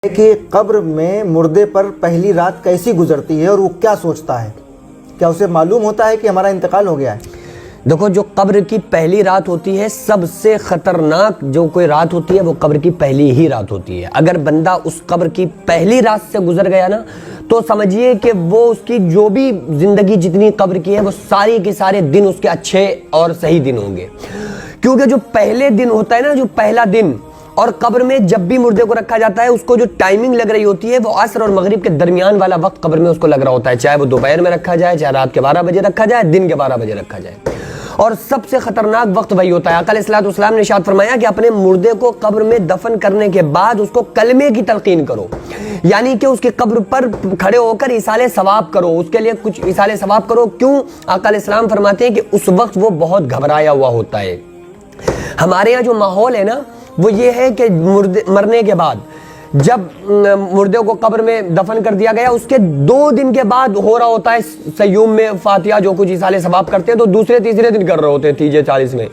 کہ قبر میں مردے پر پہلی رات کیسی گزرتی ہے اور وہ کیا سوچتا ہے؟ کیا اسے معلوم ہوتا ہے کہ ہمارا انتقال ہو گیا ہے؟ دیکھو، جو قبر کی پہلی رات ہوتی ہے، سب سے خطرناک جو کوئی رات ہوتی ہے وہ قبر کی پہلی ہی رات ہوتی ہے۔ اگر بندہ اس قبر کی پہلی رات سے گزر گیا نا، تو سمجھیے کہ وہ اس کی جو بھی زندگی جتنی قبر کی ہے وہ ساری کے سارے دن اس کے اچھے اور صحیح دن ہوں گے۔ کیونکہ جو پہلے دن ہوتا ہے نا، جو پہلا دن، اور قبر میں جب بھی مردے کو رکھا جاتا ہے اس کو جو ٹائمنگ لگ رہی ہوتی ہے وہ عصر اور مغرب کے درمیان والا وقت قبر میں اس کو لگ رہا ہوتا ہے، چاہے وہ دوپہر میں رکھا جائے، چاہے رات کے 12 بجے رکھا جائے، دن کے 12 بجے رکھا جائے۔ اور سب سے خطرناک وقت وہی ہوتا ہے۔ آقا علیہ الصلوۃ والسلام نے ارشاد فرمایا کہ اپنے مردے کو قبر میں دفن کرنے کے بعد اس کو کلمے کی تلقین کرو، یعنی کہ اس کی قبر پر کھڑے ہو کر ایصال ثواب کرو، اس کے لیے کچھ ایصال ثواب کرو۔ کیوں؟ آقا علیہ السلام فرماتے ہیں کہ اس وقت وہ بہت گھبرایا ہوا ہوتا ہے۔ ہمارے یہاں جو ماحول ہے نا وہ یہ ہے کہ مرنے کے بعد جب مردے کو قبر میں دفن کر دیا گیا، اس کے 2 دن کے بعد ہو رہا ہوتا ہے سیوم میں فاتحہ جو کچھ ایصال ثواب کرتے ہیں، تو دوسرے تیسرے دن کر رہے ہوتے ہیں 30 40 میں،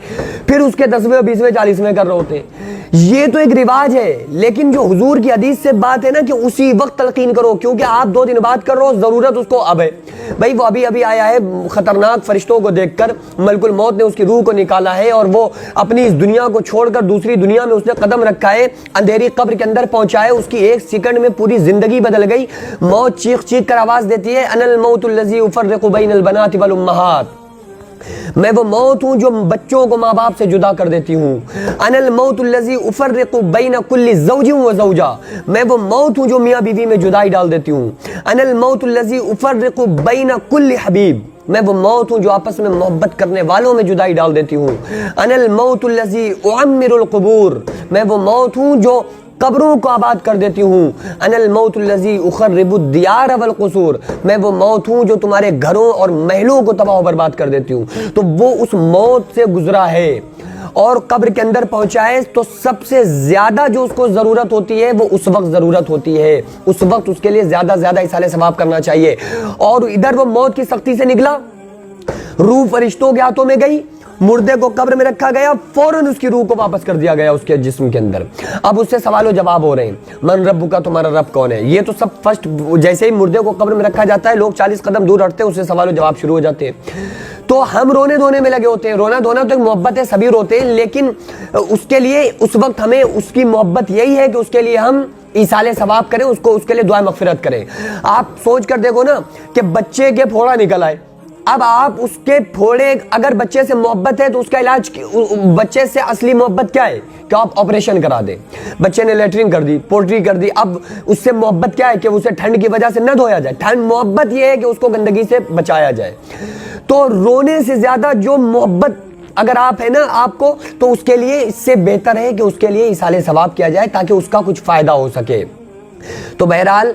پھر اس کے 10ویں 20ویں 40 میں کر رہے ہوتے ہیں۔ یہ تو ایک رواج ہے، لیکن جو حضور کی حدیث سے بات ہے نا کہ اسی وقت تلقین کرو، کیونکہ آپ 2 دن بعد کر رہے ہو، ضرورت اس کو اب ہے۔ بھائی وہ ابھی آیا ہے، خطرناک فرشتوں کو دیکھ کر ملک الموت نے اس کی روح کو نکالا ہے، اور وہ اپنی اس دنیا کو چھوڑ کر دوسری دنیا میں اس نے قدم رکھا ہے، اندھیری قبر کے اندر پہنچا ہے، اس کی 1 سیکنڈ میں پوری زندگی بدل گئی۔ موت چیخ چیخ کر آواز دیتی ہے، انا الموت الذی افرق بین البنات والامہات، میں وہ موت ہوں جو بچوں کو ماں باپ سے جدا کر دیتی ہوں۔ انا الموت الذی افرق بین کل زوج و زوجہ، میں وہ موت ہوں جو میاں بیوی میں جدائی ڈال دیتی ہوں۔ انا الموت الذی افرق بین کل حبیب، میں وہ موت ہوں جو آپس میں محبت کرنے والوں میں جدائی ڈال دیتی ہوں۔ انا الموت الذی اعمر القبور، میں وہ موت ہوں جو قبروں کو آباد کر دیتی ہوں۔ انا الموت الذی اخرب الدیار والقصور، میں وہ موت ہوں جو تمہارے گھروں اور محلوں کو تباہ و برباد کر دیتی ہوں۔ تو وہ اس موت سے گزرا ہے اور قبر کے اندر پہنچا ہے، تو سب سے زیادہ جو اس کو ضرورت ہوتی ہے وہ اس وقت ضرورت ہوتی ہے، اس وقت اس کے لیے زیادہ ایصال ثواب کرنا چاہیے۔ اور ادھر وہ موت کی سختی سے نکلا، روح فرشتوں کے ہاتھوں میں گئی، مردے کو قبر میں رکھا گیا، فوراً اس کی روح کو واپس کر دیا گیا اس کے جسم کے اندر۔ اب اس سے سوال و جواب ہو رہے ہیں، من ربک، تمہارا رب کون ہے؟ یہ تو سب فرسٹ، جیسے ہی مردے کو قبر میں رکھا جاتا ہے لوگ 40 قدم دور ہٹتے ہیں، اس سے سوال و جواب شروع ہو جاتے ہیں۔ تو ہم رونے دھونے میں لگے ہوتے ہیں، رونا دھونا تو ایک محبت ہے، سبھی روتے ہیں، لیکن اس کے لیے اس وقت ہمیں اس کی محبت یہی ہے کہ اس کے لیے ہم ایصال ثواب کریں، اس کے لیے دعا مغفرت کریں۔ آپ سوچ کر دیکھو نا کہ بچے کے پھوڑا نکل آئے، اب آپ اس کے پھوڑے، اگر بچے سے محبت ہے تو اس کا علاج، بچے سے اصلی محبت کیا ہے کہ آپ آپریشن کرا دیں۔ بچے نے لیٹرین کر دی، پوٹری کر دی، اب اس سے محبت کیا ہے کہ اسے ٹھنڈ کی وجہ سے نہ دھویا جائے، محبت یہ ہے کہ اس کو گندگی سے بچایا جائے۔ تو رونے سے زیادہ جو محبت اگر آپ ہے نا آپ کو، تو اس کے لیے اس سے بہتر ہے کہ اس کے لیے ایصال ثواب کیا جائے تاکہ اس کا کچھ فائدہ ہو سکے۔ تو بہرحال،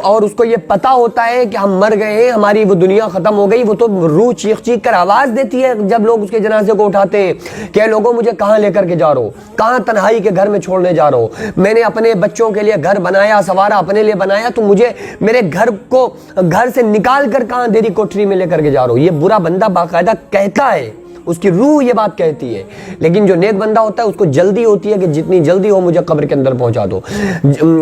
اور اس کو یہ پتا ہوتا ہے کہ ہم مر گئے ہیں، ہماری وہ دنیا ختم ہو گئی، وہ تو روح چیخ چیخ کر آواز دیتی ہے جب لوگ اس کے جنازے کو اٹھاتے ہیں کہ اے لوگوں مجھے کہاں لے کر کے جا رہے ہو، کہاں تنہائی کے گھر میں چھوڑنے جا رہے ہو، میں نے اپنے بچوں کے لیے گھر بنایا، سوارا اپنے لیے بنایا، تو مجھے میرے گھر سے نکال کر کہاں اندھیری کوٹری میں لے کر کے جا رہے ہو۔ یہ برا بندہ باقاعدہ کہتا ہے، اس کی روح یہ بات کہتی ہے، لیکن جو نیک بندہ ہوتا ہے اس کو جلدی ہوتی ہے کہ جتنی جلدی ہو مجھے قبر کے اندر پہنچا دو۔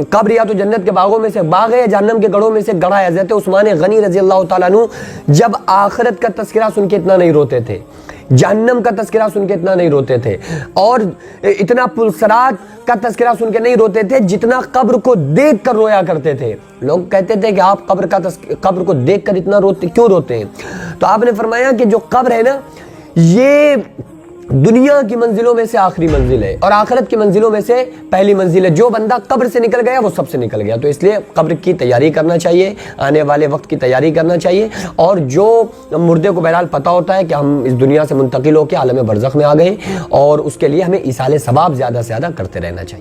قبر یا تو جنت کے باغوں میں سے باغ ہے، جہنم کے گڑھوں میں سے گڑھا ہے۔ حضرت عثمان غنی رضی اللہ تعالیٰ عنہ جب آخرت کا تذکرہ سن کے اتنا نہیں روتے تھے، جہنم کا تذکرہ سن کے اتنا نہیں روتے تھے، اور اتنا پلسرات کا تذکرہ سن کے نہیں روتے تھے جتنا قبر کو دیکھ کر رویا کرتے تھے۔ لوگ کہتے تھے کہ آپ قبر کو دیکھ کر اتنا کیوں روتے ہیں؟ تو آپ نے فرمایا کہ جو قبر ہے نا، یہ دنیا کی منزلوں میں سے آخری منزل ہے اور آخرت کی منزلوں میں سے پہلی منزل ہے۔ جو بندہ قبر سے نکل گیا وہ سب سے نکل گیا، تو اس لیے قبر کی تیاری کرنا چاہیے، آنے والے وقت کی تیاری کرنا چاہیے۔ اور جو مردے کو بہرحال پتہ ہوتا ہے کہ ہم اس دنیا سے منتقل ہو کے عالم برزخ میں آ گئے، اور اس کے لیے ہمیں ایصال ثواب زیادہ سے زیادہ کرتے رہنا چاہیے۔